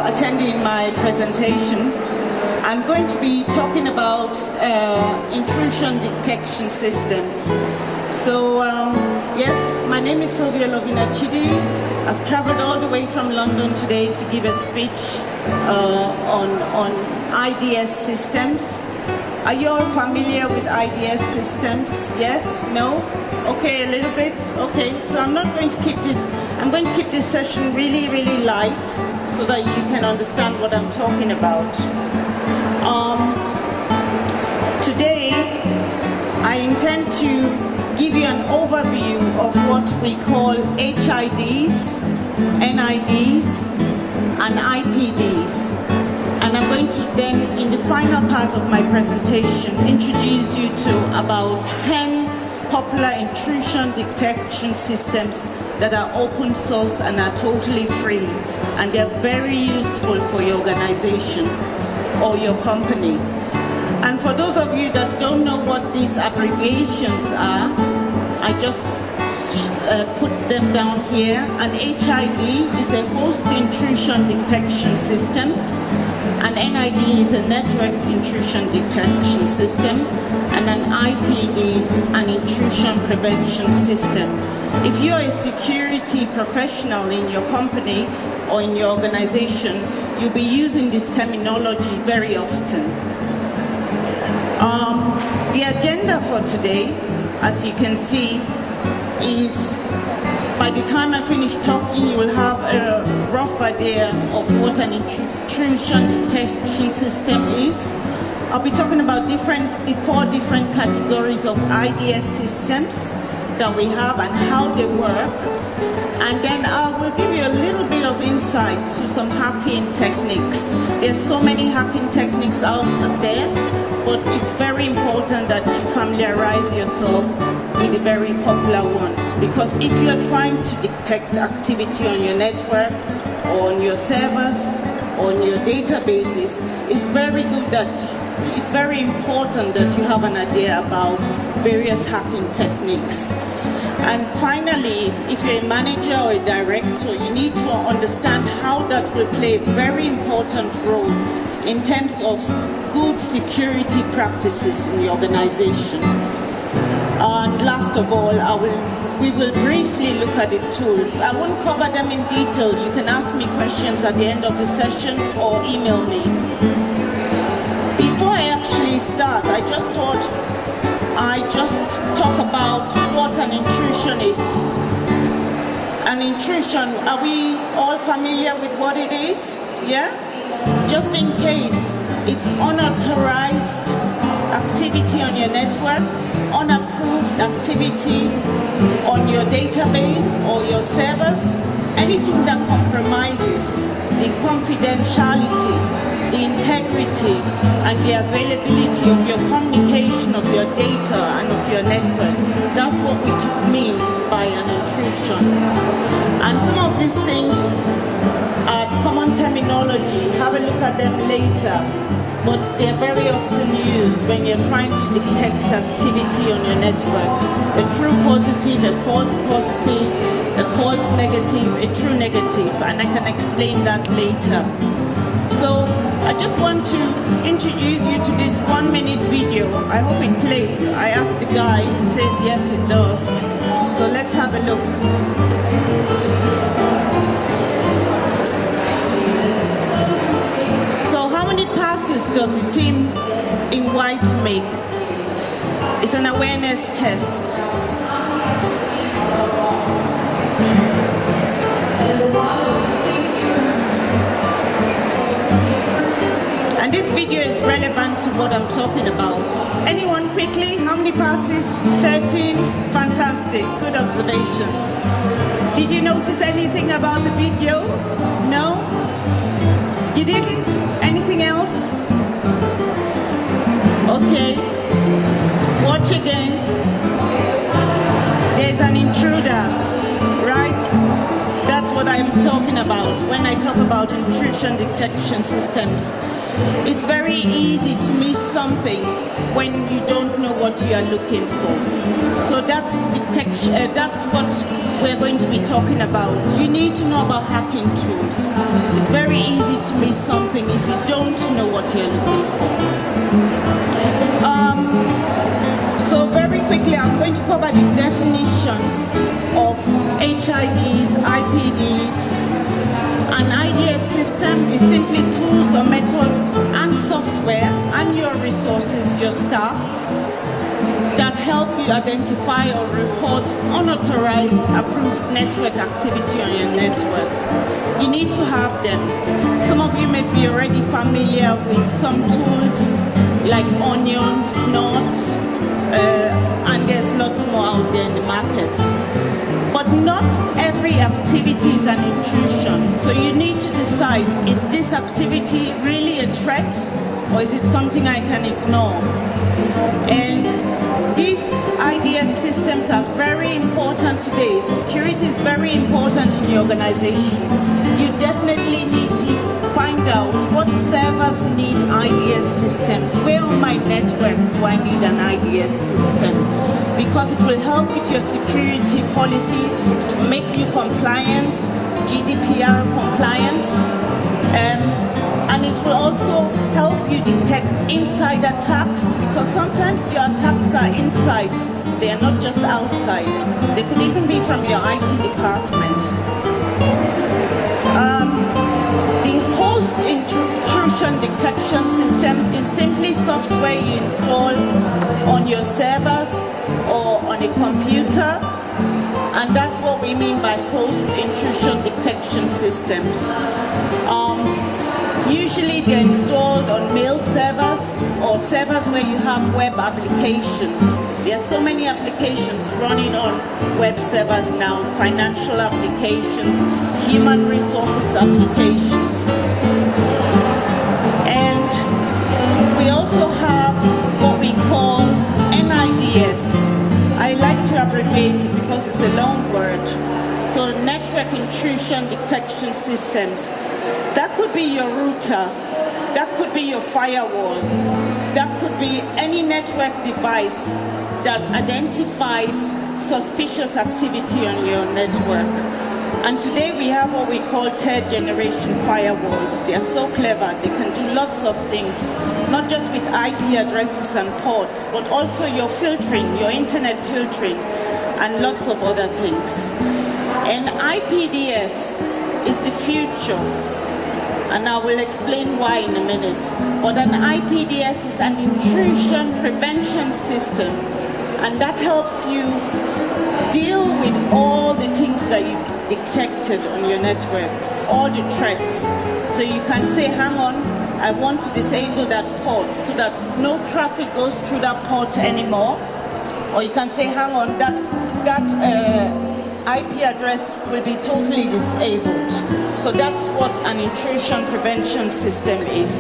attending my presentation. I'm going to be talking about intrusion detection systems. So, yes, my name is Sylvia Lovina Chidi. I've traveled all the way from London today to give a speech on IDS systems. Are you all familiar with IDS systems? Yes? No? Okay, a little bit? Okay, so I'm going to keep this session really, really light so that you can understand what I'm talking about. Today, I intend to give you an overview of what we call HIDs, NIDs, and IPDs. And I'm going to then, in the final part of my presentation, introduce you to about 10 popular intrusion detection systems that are open source and are totally free. And they're very useful for your organization or your company. And for those of you that don't know what these abbreviations are, I just put them down here. An HID is a host intrusion detection system. An NID is a network intrusion detection system. And an IPD is an intrusion prevention system. If you're a security professional in your company or in your organization, you'll be using this terminology very often. The agenda for today, as you can see, is by the time I finish talking, you will have a rough idea of what an intrusion detection system is. I'll be talking about the 4 different categories of IDS systems that we have and how they work. And then I will give you a little bit of insight to some hacking techniques. There's so many hacking techniques out there, but it's very important that you familiarize yourself with the very popular ones. Because if you're trying to detect activity on your network, or on your servers, or on your databases, it's very important that you have an idea about various hacking techniques. And finally, if you're a manager or a director, you need to understand how that will play a very important role in terms of good security practices in the organization. And last of all, we will briefly look at the tools. I won't cover them in detail. You can ask me questions at the end of the session or email me. Before I actually start, I just thought I'd just talk about what an intrusion is. An intrusion, are we all familiar with what it is? Yeah? Just in case, it's unauthorized activity on your network, unapproved activity on your database or your servers, anything that compromises the confidentiality, the integrity, and the availability of your communication, of your data, and of your network. That's what we mean by an intrusion. And some of these things are common terminology. Have a look at them later. But they're very often used when you're trying to detect activity on your network. A true positive, a false positive, a false negative, a true negative, and I can explain that later. So I just want to introduce you to this 1-minute video. I hope it plays. I asked the guy, he says yes it does. So let's have a look. Passes does the team in white make? It's an awareness test. And this video is relevant to what I'm talking about. Anyone quickly? How many passes? 13? Fantastic. Good observation. Did you notice anything about the video? No? You didn't? Anything else? Okay. Watch again. There's an intruder, right? That's what I'm talking about when I talk about intrusion detection systems. It's very easy to miss something when you don't know what you are looking for. So that's detection. That's what we're going to be talking about. You need to know about hacking tools. It's very easy to miss something if you don't know what you're looking for. So very quickly, I'm going to cover the definitions of HIDs, IPDs. An IDS system is simply tools or methods and software and your resources, your staff, that help you identify or report unauthorized approved network activity on your network. You need to have them. Some of you may be already familiar with some tools like Onion, Snort, and there's lots more out there in the market. But not every activity is an intrusion. So you need to decide, is this activity really a threat or is it something I can ignore? And these IDS systems are very important today. Security is very important in your organization. You definitely need to find out what servers need IDS systems. Where on my network do I need an IDS system? Because it will help with your security policy, it will make you compliant, GDPR compliant, and it will also help you detect inside attacks, because sometimes your attacks are inside, they are not just outside. They could even be from your IT department. The host intrusion detection system is simply software you install on your servers or on a computer, and that's what we mean by host intrusion detection systems. Usually they're installed on mail servers or servers where you have web applications. There are so many applications running on web servers now, financial applications, human resources applications. And we also have what we call NIDS. I like to abbreviate it because it's a long word. So network intrusion detection systems. That could be your router, that could be your firewall, that could be any network device that identifies suspicious activity on your network. And today we have what we call third generation firewalls. They are so clever, they can do lots of things, not just with IP addresses and ports, but also your filtering, your internet filtering, and lots of other things. And IPDS is the future. And I will explain why in a minute. But an IPDS is an intrusion prevention system, and that helps you deal with all the things that you've detected on your network, all the threats. So you can say, hang on, I want to disable that port so that no traffic goes through that port anymore. Or you can say, hang on, that IP address will be totally disabled. So that's what an intrusion prevention system is.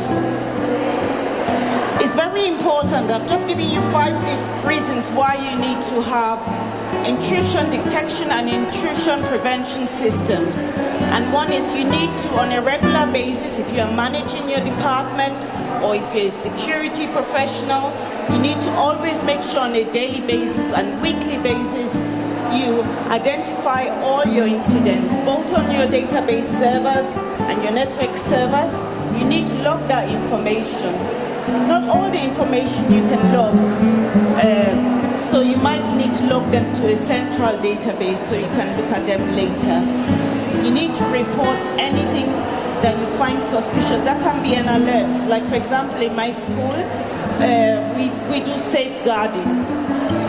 It's very important. I'm just giving you 5 reasons why you need to have intrusion detection and intrusion prevention systems. And one is you need to, on a regular basis, if you're managing your department or if you're a security professional, you need to always make sure on a daily basis and weekly basis you identify all your incidents, both on your database servers and your network servers. You need to log that information. Not all the information you can log, so you might need to log them to a central database so you can look at them later. You need to report anything that you find suspicious. That can be an alert. Like for example, in my school, we do safeguarding.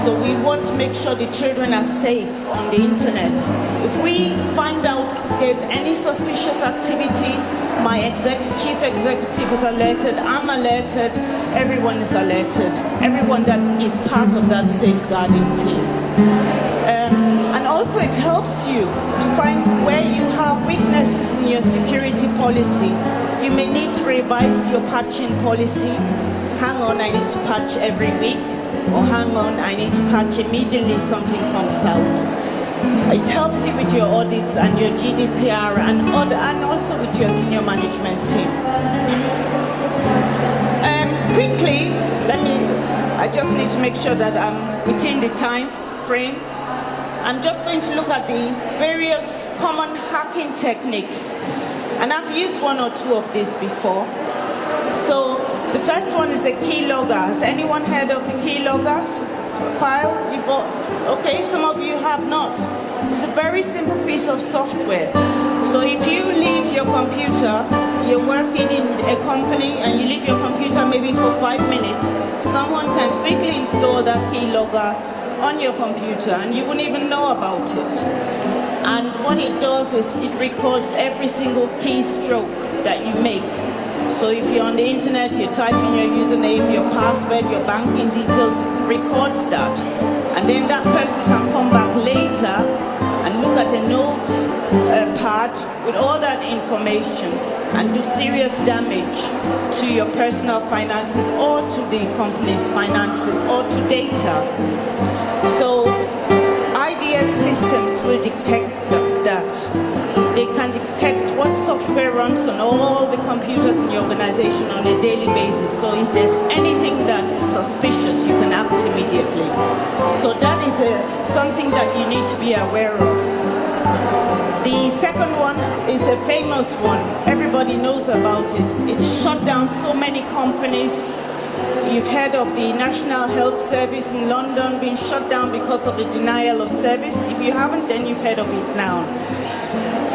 So we want to make sure the children are safe on the internet. If we find out there's any suspicious activity, my chief executive is alerted, I'm alerted, everyone is alerted, everyone that is part of that safeguarding team. And also it helps you to find where you have weaknesses in your security policy. You may need to revise your patching policy. Hang on, I need to patch every week. Or hang on, I need to patch immediately something comes out. It helps you with your audits and your GDPR and also with your senior management team. Quickly, I just need to make sure that I'm within the time frame. I'm just going to look at the various common hacking techniques. And I've used one or two of these before. So the first one is a keylogger. Has anyone heard of the keyloggers file? Okay, some of you have not. It's a very simple piece of software. So if you leave your computer, you're working in a company and you leave your computer maybe for 5 minutes, someone can quickly install that keylogger on your computer and you wouldn't even know about it. And what it does is it records every single keystroke that you make. So if you're on the internet, you type in your username, your password, your banking details, records that. And then that person can come back later and look at a note pad with all that information and do serious damage to your personal finances or to the company's finances or to data. So IDS systems will detect that. They can detect what software runs on all the computers in your organization on a daily basis. So if there's anything that is suspicious, you can act immediately. So that is something that you need to be aware of. The second one is a famous one. Everybody knows about it. It's shut down so many companies. You've heard of the National Health Service in London being shut down because of the denial of service. If you haven't, then you've heard of it now.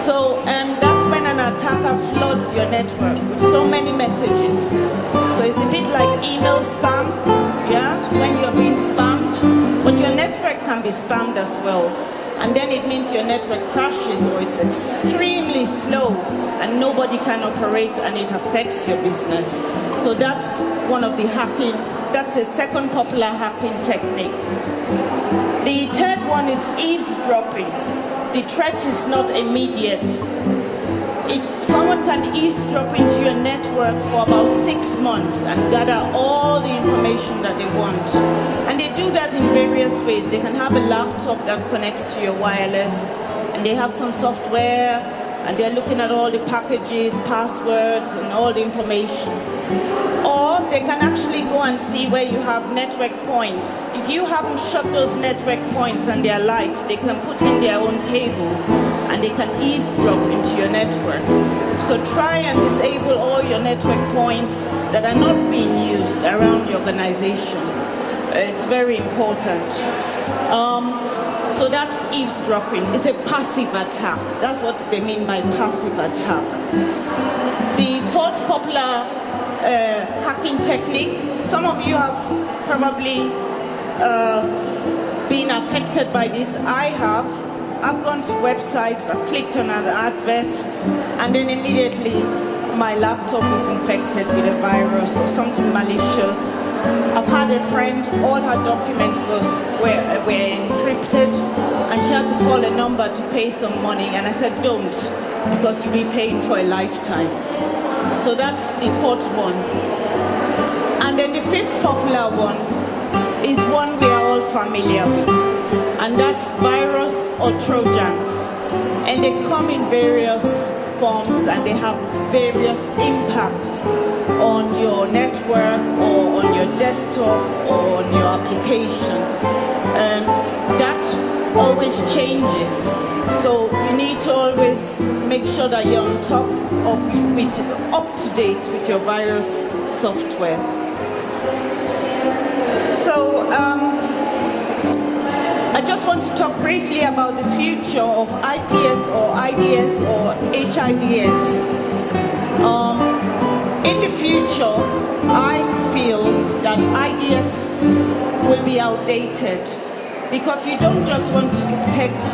So that's when an attacker floods your network with so many messages. So it's a bit like email spam, yeah, when you're being spammed. But your network can be spammed as well. And then it means your network crashes or it's extremely slow and nobody can operate and it affects your business. So that's one of the hacking, that's a second popular hacking technique. The third one is eavesdropping. The threat is not immediate. Someone can eavesdrop into your network for about 6 months and gather all the information that they want. And they do that in various ways. They can have a laptop that connects to your wireless, and they have some software, and they're looking at all the packages, passwords, and all the information. Or they can actually go and see where you have network points. If you haven't shut those network points and they're live, they can put in their own cable and they can eavesdrop into your network. So try and disable all your network points that are not being used around the organization. It's very important. So that's eavesdropping. It's a passive attack. That's what they mean by passive attack. The fourth popular hacking technique, some of you have probably been affected by this. I have. I've gone to websites, I've clicked on an advert, and then immediately my laptop is infected with a virus or something malicious. I've had a friend, all her documents were encrypted, and she had to call a number to pay some money, and I said, don't, because you'll be paying for a lifetime. So that's the fourth one. And then the fifth popular one is one we are all familiar with, and that's virus or Trojans. And they come in various forms and they have various impacts on your network or on your desktop or on your application. That always changes. So you need to always make sure that you're on top of up to date with your virus software. So I just want to talk briefly about the future of IPS or IDS or HIDS. In the future, I feel that IDS will be outdated because you don't just want to detect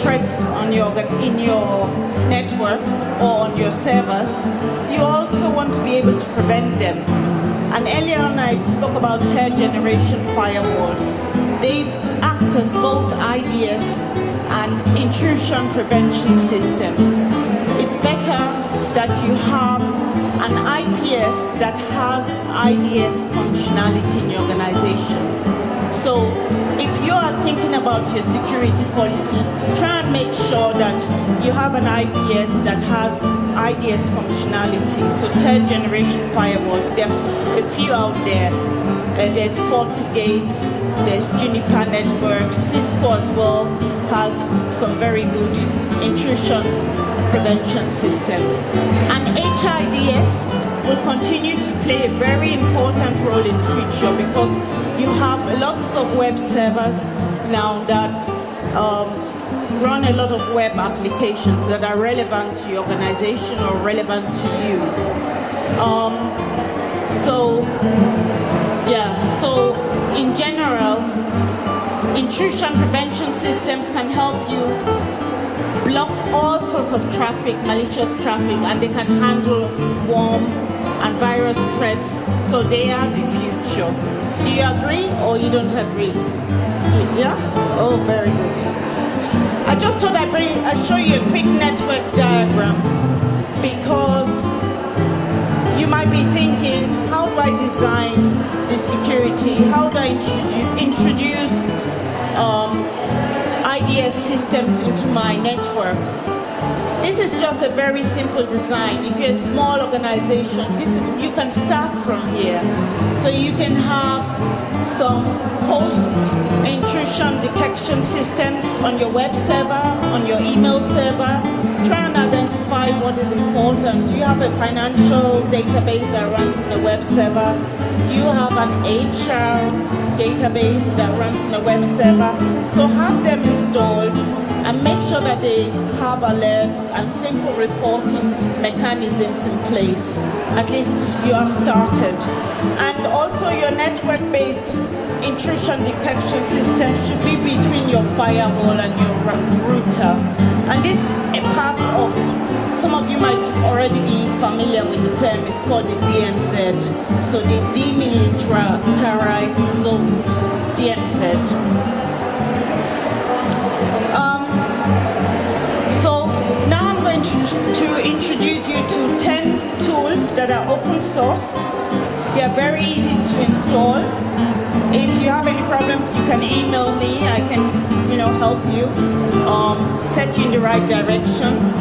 threats in your network or on your servers, you also want to be able to prevent them. And earlier on I spoke about third generation firewalls. They act as both IDS and intrusion prevention systems. It's better that you have an IPS that has IDS functionality in your organization. So if you are thinking about your security policy, try and make sure that you have an IPS that has IDS functionality. So third generation firewalls, there's a few out there. There's FortiGate, there's Juniper Network, Cisco as well has some very good intrusion prevention systems. And HIDS will continue to play a very important role in future because you have lots of web servers now that run a lot of web applications that are relevant to your organization or relevant to you. So in general, intrusion prevention systems can help you block all sorts of traffic, malicious traffic, and they can handle worm and virus threats, so they are the future. Do you agree or you don't agree? Yeah? Oh, very good. I just thought I'd show you a quick network diagram because you might be thinking, how do I design the security? How do I introduce IDS systems into my network? This is just a very simple design. If you're a small organization, you can start from here. So you can have some host intrusion detection systems on your web server, on your email server. Try and identify what is important. Do you have a financial database that runs in a web server? Do you have an HR database that runs in a web server? So have them installed and make sure that they have alerts and simple reporting mechanisms in place. At least you have started. And also your network-based intrusion detection system should be between your firewall and your router. And this a part of, some of you might already be familiar with the term, it's called the DMZ. So the demilitarized zones, DMZ. So now I'm going to introduce you to 10 tools that are open source. They are very easy to install. If you have any problems, you can email me. I can, help you, set you in the right direction.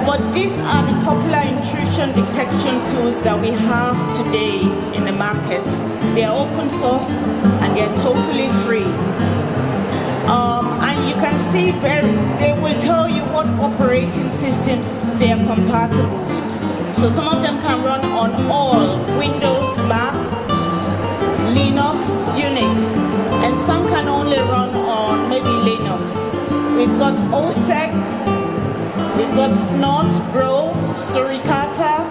But these are the popular intrusion detection tools that we have today in the market. They are open source and they are totally free. And you can see they will tell you what operating systems they are compatible with. So some of them can run on all Windows, Mac, Linux, Unix, and some can only run on maybe Linux. We've got OSEC, we've got Snot, Bro, Suricata,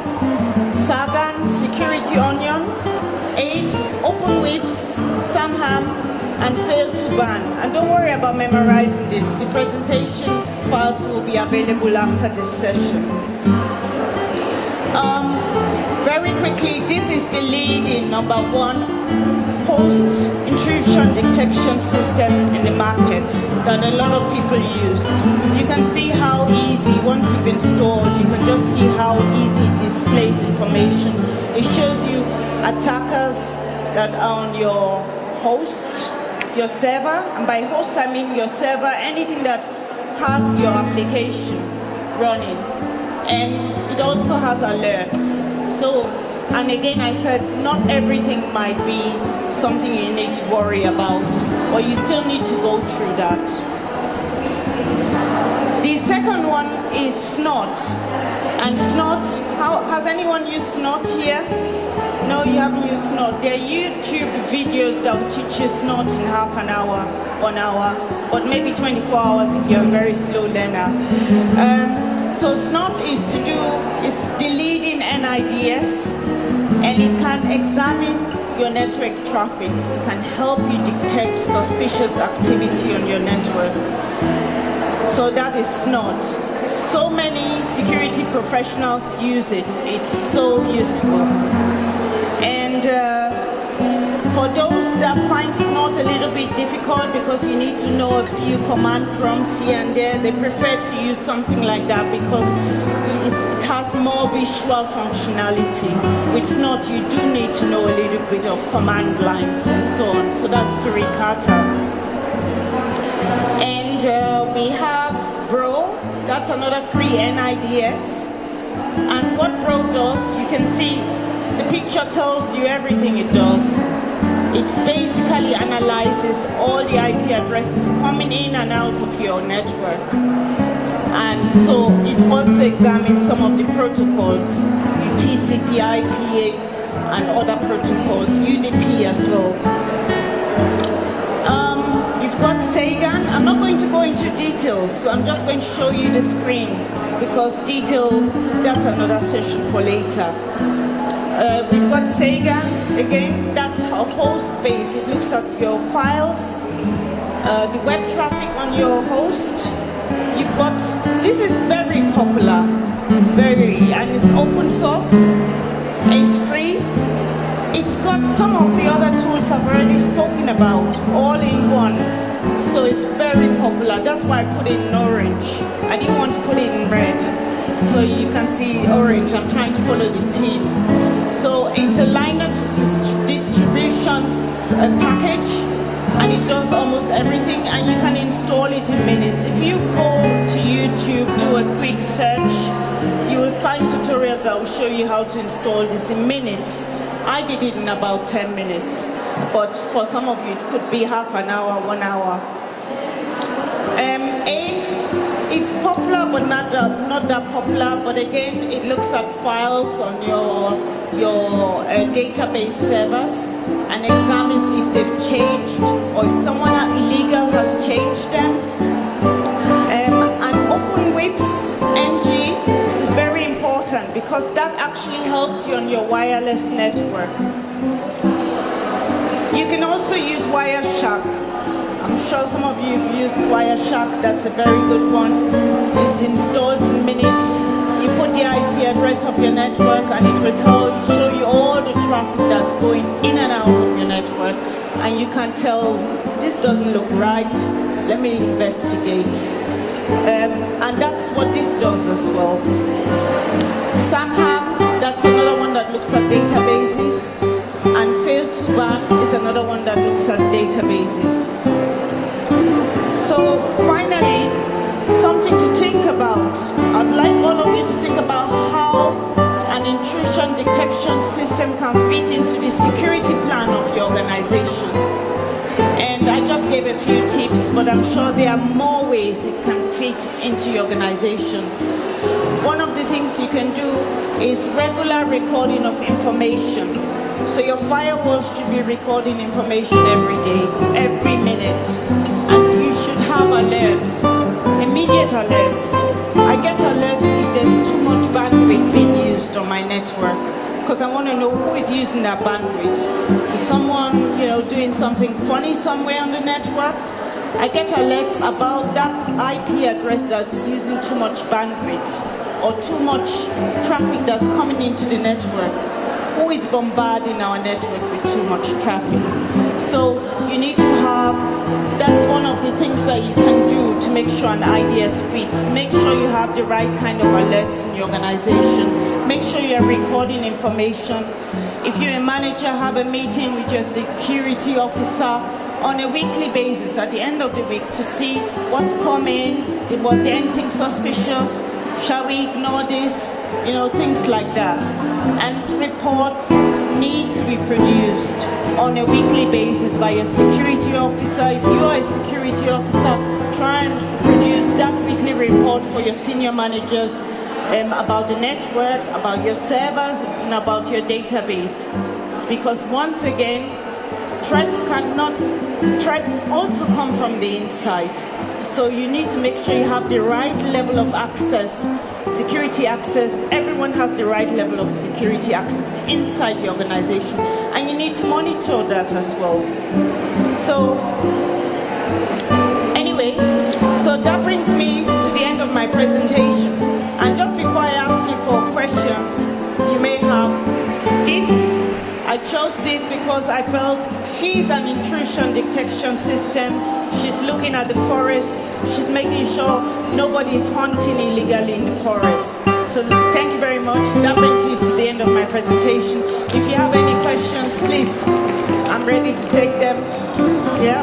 Sagan, Security Onion, 8, OpenWhips, Samham, and Fail to Ban. And don't worry about memorizing this. The presentation files will be available after this session. Very quickly, this is the leading #1 host intrusion detection system in the market that a lot of people use. You can see how easy, once you've installed, you can just see how easy it displays information. It shows you attackers that are on your host, your server, and by host I mean your server, anything that has your application running. And it also has alerts. So, and again I said, not everything might be something you need to worry about, but you still need to go through that. The second one is Snot. And Snot, has anyone used Snot here? No, you haven't used Snot. There are YouTube videos that will teach you Snot in half an hour, 1 hour, but maybe 24 hours if you're a very slow learner. So Snot is the leading NIDS, and it can examine your network traffic. It can help you detect suspicious activity on your network. So that is Snot. So many security professionals use it. It's so useful. And for those that find Snot a little bit difficult because you need to know a few command prompts here and there, they prefer to use something like that because it has more visual functionality. With Snot, you do need to know a little bit of command lines and so on. So that's Suricata. And we have Bro. That's another free NIDS. And what Bro does, you can see the picture tells you everything it does. It basically analyzes all the IP addresses coming in and out of your network. And so it also examines some of the protocols, TCP, IP, and other protocols, UDP as well. You've got Sagan. I'm not going to go into details, so I'm just going to show you the screen, because that's another session for later. We've got Sagan. Again, that's a host base. It looks at your files, the web traffic on your host. You've got, this is very popular, and it's open source, it's free. It's got some of the other tools I've already spoken about, all in one. So it's very popular. That's why I put it in orange. I didn't want to put it in red. So you can see orange. I'm trying to follow the theme. So it's a Linux distributions package, and it does almost everything, and you can install it in minutes. If you go to YouTube, do a quick search, you will find tutorials that will show you how to install this in minutes. I did it in about 10 minutes, but for some of you it could be half an hour, 1 hour. 8, it's popular but not that popular, but again it looks at files on your database servers and examines if they've changed or if someone illegal has changed them. And OpenWIPS NG is very important because that actually helps you on your wireless network. You can also use Wireshark. I'm sure some of you have used Wireshark. That's a very good one. It installs in minutes. You put the IP address of your network and it will show you all the traffic that's going in and out of your network. And you can tell, this doesn't look right, let me investigate. And that's what this does as well. SAMHAP, that's another one that looks at databases. And Fail2Ban is another one that looks at databases. So finally, something to think about. I'd like all of you to think about how an intrusion detection system can fit into the security plan of your organization. And I just gave a few tips, but I'm sure there are more ways it can fit into your organization. One of the things you can do is regular recording of information. So your firewalls should be recording information every day, every minute. And you should have alerts, immediate alerts. I get alerts if there's too much bandwidth being used on my network, because I want to know who is using that bandwidth. Is someone, doing something funny somewhere on the network? I get alerts about that IP address that's using too much bandwidth or too much traffic that's coming into the network. Who is bombarding our network with too much traffic? So you need to have, that's one of the things that you can do to make sure an IDS fits. Make sure you have the right kind of alerts in your organization. Make sure you're recording information. If you're a manager, have a meeting with your security officer on a weekly basis at the end of the week to see what's coming. Was there anything suspicious? Shall we ignore this? Things like that. And reports need to be produced on a weekly basis by your security officer. If you are a security officer, try and produce that weekly report for your senior managers about the network, about your servers, and about your database. Because once again, threats also come from the inside. So you need to make sure you have the right level of access, security access. Everyone has the right level of security access inside the organization. And you need to monitor that as well. So anyway, so that brings me to the end of my presentation. And just before I ask you for questions, you may have this. I chose this because I felt she's an intrusion detection system. She's looking at the forest. She's making sure nobody is hunting illegally in the forest. So thank you very much. That brings you to the end of my presentation. If you have any questions, please, I'm ready to take them. Yeah.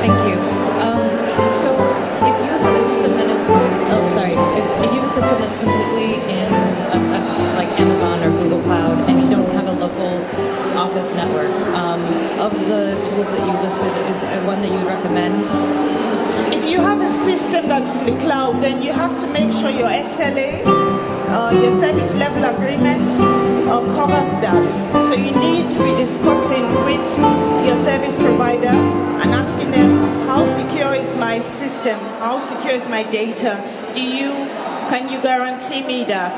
Thank you. So if you have a system that is, if you have a system that's completely in a the tools that you listed is one that you recommend? If you have a system that's in the cloud, then you have to make sure your SLA, your service level agreement, covers that. So you need to be discussing with your service provider and asking them, how secure is my system? How secure is my data? Can you guarantee me that?